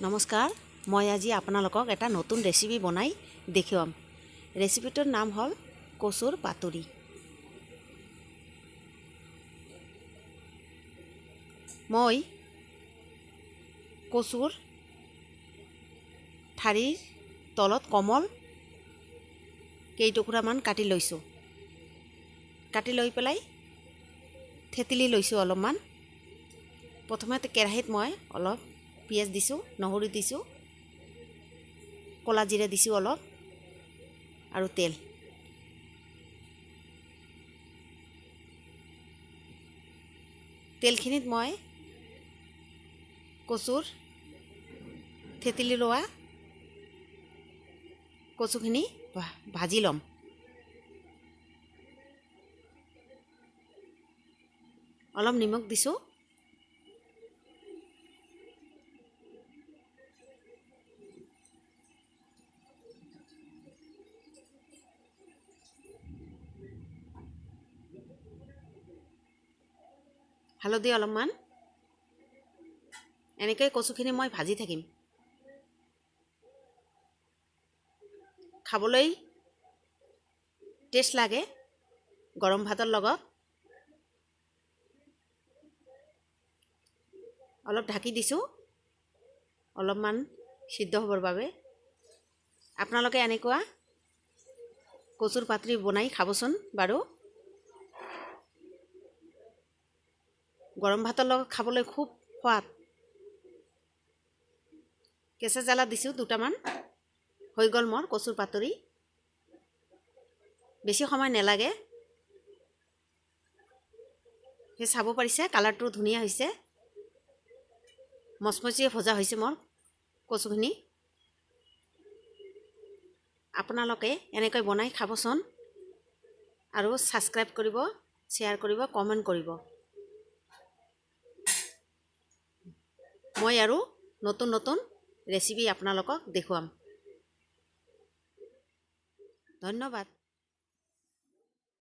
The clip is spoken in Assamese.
নমস্কাৰ, মই আজি আপোনালোকক এটা নতুন ৰেচিপি বনাই দেখুৱাম। ৰেচিপিটোৰ নাম হ'ল কচুৰ পাতুৰি। মই কচুৰ ঠাৰিৰ তলত কোমল কেইটুকুৰামান কাটি লৈছোঁ। কাটি লৈ পেলাই থেতেলি লৈছোঁ অলপমান। প্ৰথমতে কেৰাহীত মই অলপ পিঁয়াজ দিছোঁ, নহৰু দিছোঁ, ক'লা জিৰা দিছোঁ অলপ আৰু তেল। তেলখিনিত মই কচুৰ থেতেলি লোৱা কচুখিনি ভাজি ল'ম। অলপ নিমখ দিছোঁ। হালধি অলপমান। এনেকৈ কচুখিনি মই ভাজি থাকিম। খাবলৈ টেষ্ট লাগে গৰম ভাতৰ লগত। অলপ ঢাকি দিছোঁ অলপমান সিদ্ধ হ'বৰ বাবে। আপোনালোকে এনেকুৱা কচুৰ পাতুৰি বনাই খাবচোন বাৰু। গৰম ভাতৰ লগত খাবলৈ খুব সোৱাদ। কেঁচা জ্বালা দিছোঁ দুটামান। হৈ গ'ল মোৰ কচুৰ পাতুৰি। বেছি সময় নালাগে। সেই চাব পাৰিছে কালাৰটো ধুনীয়া হৈছে। মচমচীয়া ভজা হৈছে মোৰ কচুখিনি। আপোনালোকে এনেকৈ বনাই খাবচোন আৰু ছাবস্ক্ৰাইব কৰিব, শ্বেয়াৰ কৰিব, কমেণ্ট কৰিব। মই আৰু নতুন নতুন ৰেচিপি আপোনালোকক দেখুৱাম। ধন্যবাদ।